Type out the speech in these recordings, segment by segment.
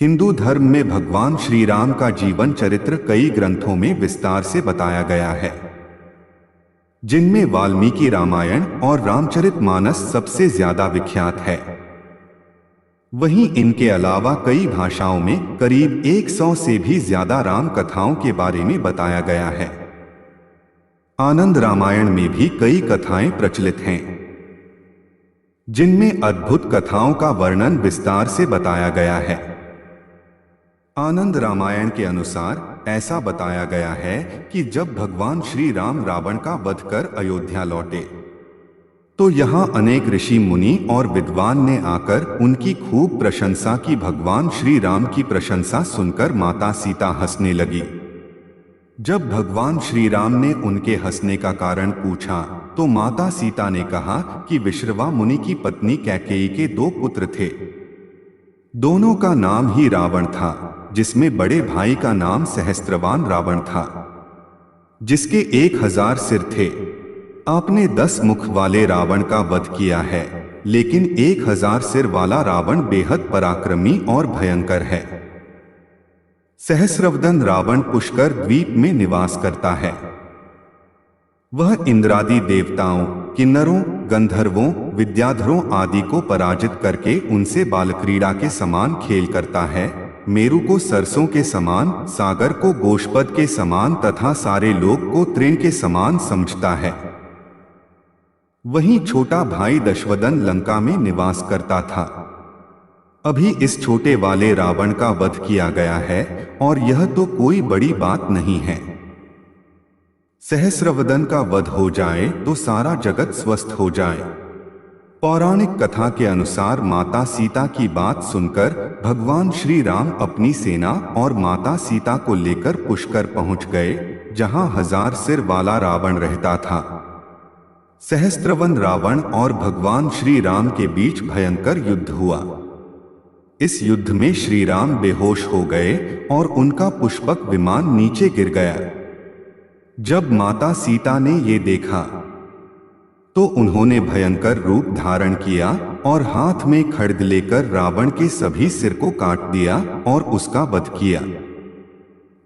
हिंदू धर्म में भगवान श्री राम का जीवन चरित्र कई ग्रंथों में विस्तार से बताया गया है, जिनमें वाल्मीकि रामायण और रामचरितमानस सबसे ज्यादा विख्यात है। वहीं इनके अलावा कई भाषाओं में करीब 100 से भी ज्यादा राम कथाओं के बारे में बताया गया है। आनंद रामायण में भी कई कथाएं प्रचलित हैं, जिनमें अद्भुत कथाओं का वर्णन विस्तार से बताया गया है। आनंद रामायण के अनुसार ऐसा बताया गया है कि जब भगवान श्री राम रावण का वध कर अयोध्या लौटे, तो यहाँ अनेक ऋषि मुनि और विद्वान ने आकर उनकी खूब प्रशंसा की। भगवान श्री राम की प्रशंसा सुनकर माता सीता हंसने लगी। जब भगवान श्री राम ने उनके हंसने का कारण पूछा, तो माता सीता ने कहा कि विश्रवा मुनि की पत्नी कैकेयी के 2 पुत्र थे। दोनों का नाम ही रावण था, जिसमें बड़े भाई का नाम सहस्त्रवान रावण था, जिसके 1000 सिर थे। आपने 10 मुख वाले रावण का वध किया है, लेकिन 1000 सिर वाला रावण बेहद पराक्रमी और भयंकर है। सहस्रवदन रावण पुष्कर द्वीप में निवास करता है। वह इंद्रादि देवताओं, किन्नरों, गंधर्वों, विद्याधरों आदि को पराजित करके उनसे बालक्रीड़ा के समान खेल करता है। मेरु को सरसों के समान, सागर को गोशपद के समान तथा सारे लोक को तृण के समान समझता है। वहीं छोटा भाई दशवदन लंका में निवास करता था। अभी इस छोटे वाले रावण का वध किया गया है, और यह तो कोई बड़ी बात नहीं है। सहस्रवदन का वध हो जाए तो सारा जगत स्वस्थ हो जाए। पौराणिक कथा के अनुसार माता सीता की बात सुनकर भगवान श्री राम अपनी सेना और माता सीता को लेकर पुष्कर पहुंच गए, जहां 1000 सिर वाला रावण रहता था। सहस्त्रवन रावण और भगवान श्री राम के बीच भयंकर युद्ध हुआ। इस युद्ध में श्री राम बेहोश हो गए और उनका पुष्पक विमान नीचे गिर गया। जब माता सीता ने ये देखा, तो उन्होंने भयंकर रूप धारण किया और हाथ में खड्ग लेकर रावण के सभी सिर को काट दिया और उसका वध किया।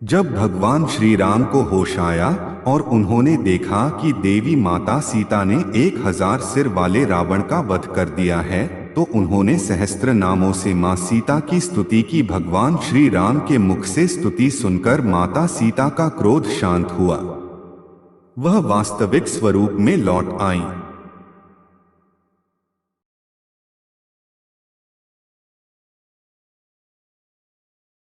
जब भगवान श्री राम को होश आया और उन्होंने देखा कि देवी माता सीता ने 1000 सिर वाले रावण का वध कर दिया है, तो उन्होंने सहस्त्र नामों से मां सीता की स्तुति की। भगवान श्री राम के मुख से स्तुति सुनकर माता सीता का क्रोध शांत हुआ। वह वास्तविक स्वरूप में लौट आईं।